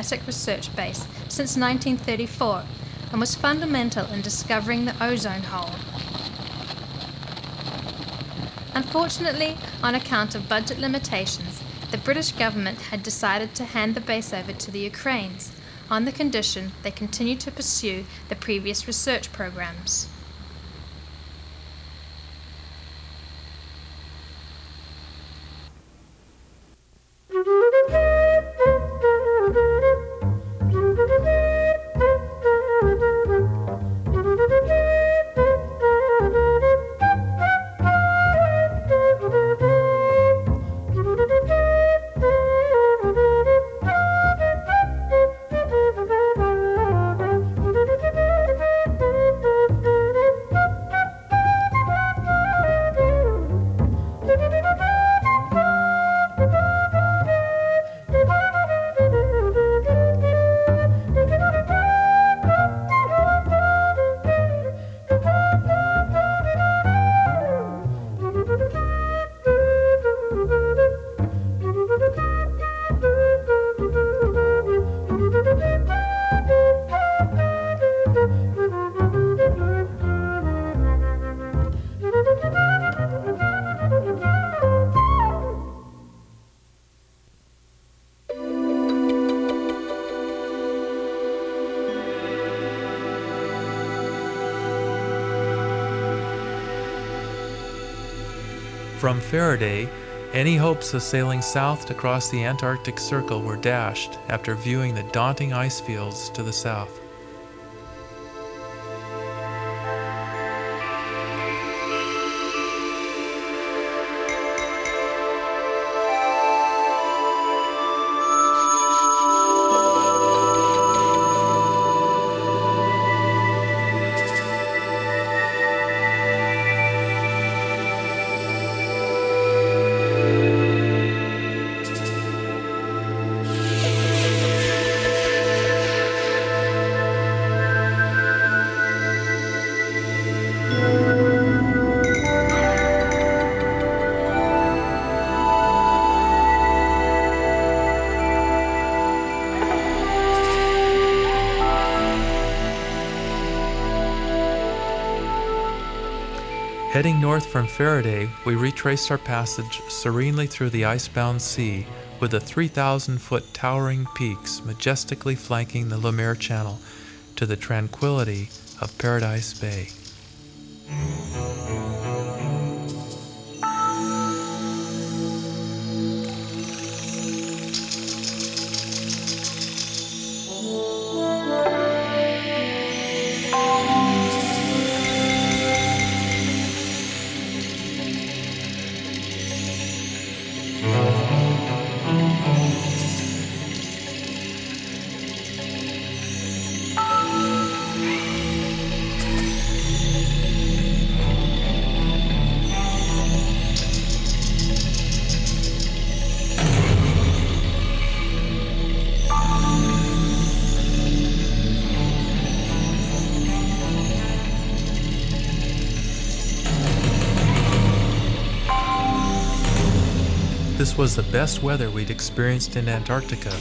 Atlantic research base since 1934 and was fundamental in discovering the ozone hole. Unfortunately, on account of budget limitations, the British government had decided to hand the base over to the Ukrainians, on the condition they continued to pursue the previous research programs. From Faraday, any hopes of sailing south to cross the Antarctic Circle were dashed after viewing the daunting ice fields to the south. Heading north from Faraday, we retraced our passage serenely through the icebound sea, with the 3,000-foot towering peaks majestically flanking the Lemaire Channel to the tranquility of Paradise Bay. This was the best weather we'd experienced in Antarctica,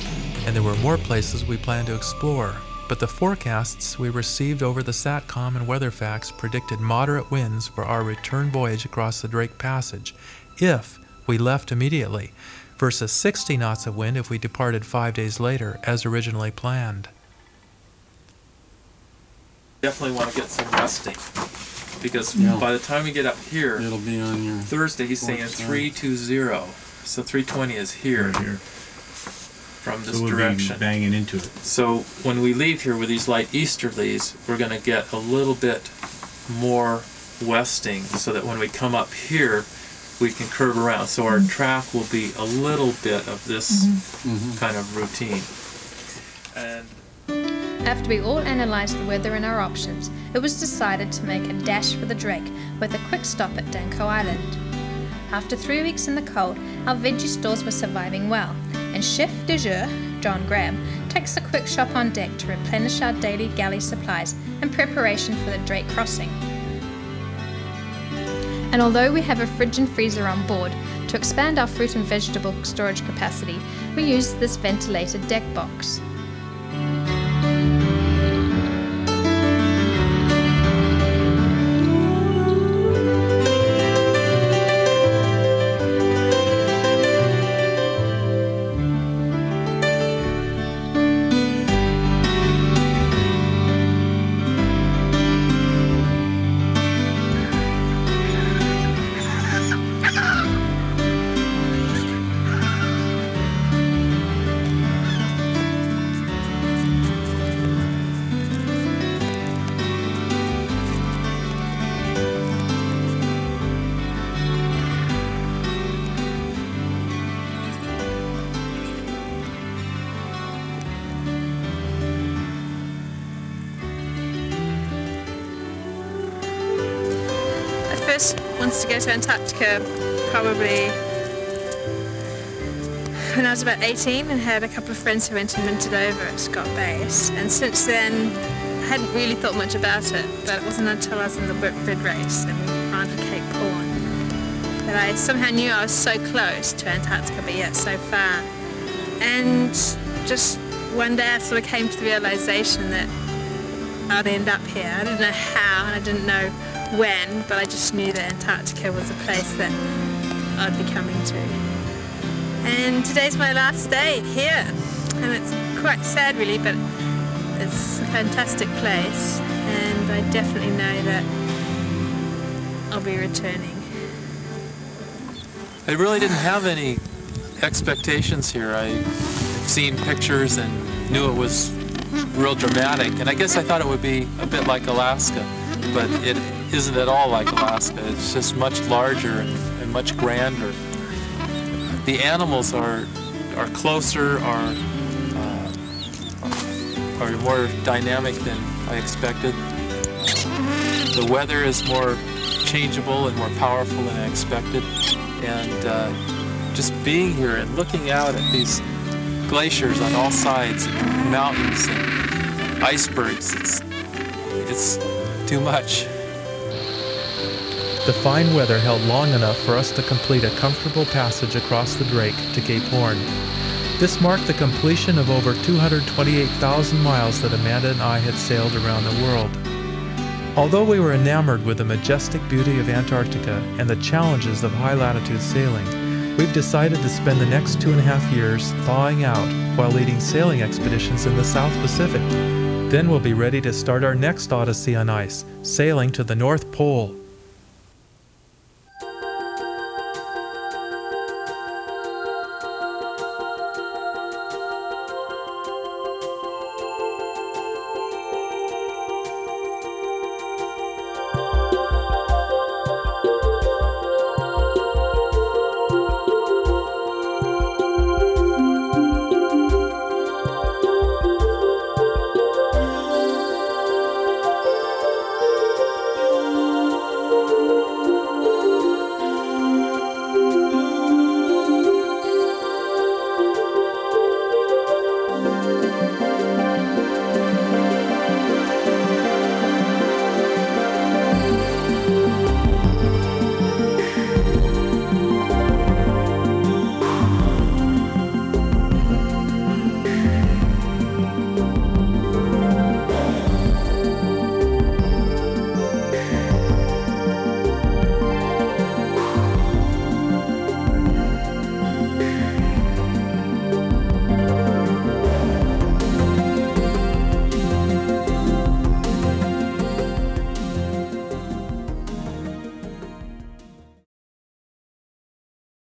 and there were more places we planned to explore, but the forecasts we received over the SATCOM and WeatherFax predicted moderate winds for our return voyage across the Drake Passage, if we left immediately, versus 60 knots of wind if we departed 5 days later, as originally planned. Definitely want to get some resting, because by the time we get up here, it'll be on your Thursday, he's saying 320. So 320 is here, from this direction. Be banging into it. So when we leave here with these light easterlies, we're going to get a little bit more westing, so that when we come up here, we can curve around. So our track will be a little bit of this kind of routine. And after we all analysed the weather and our options, it was decided to make a dash for the Drake with a quick stop at Danko Island. After 3 weeks in the cold, our veggie stores were surviving well, and Chef de Jour, John Graham, takes a quick shop on deck to replenish our daily galley supplies in preparation for the Drake crossing. And although we have a fridge and freezer on board, to expand our fruit and vegetable storage capacity, we use this ventilated deck box. First wanted to go to Antarctica probably when I was about 18 and had a couple of friends who went and minted over at Scott Base, and since then I hadn't really thought much about it, but it wasn't until I was in the Whitbread race and we rounded Cape Horn that I somehow knew I was so close to Antarctica but yet so far. And just one day I sort of came to the realisation that I'd end up here. I didn't know how and I didn't know when, but I just knew that Antarctica was a place that I'd be coming to. And today's my last day here, and it's quite sad really, but it's a fantastic place and I definitely know that I'll be returning. I really didn't have any expectations here. I've seen pictures and knew it was real dramatic, and I guess I thought it would be a bit like Alaska, but it isn't at all like Alaska. It's just much larger and much grander. The animals are closer, are more dynamic than I expected. The weather is more changeable and more powerful than I expected, and just being here and looking out at these glaciers on all sides, and mountains and icebergs, it's too much. The fine weather held long enough for us to complete a comfortable passage across the Drake to Cape Horn. This marked the completion of over 228,000 miles that Amanda and I had sailed around the world. Although we were enamored with the majestic beauty of Antarctica and the challenges of high-latitude sailing, we've decided to spend the next 2.5 years thawing out while leading sailing expeditions in the South Pacific. Then we'll be ready to start our next odyssey on ice, sailing to the North Pole.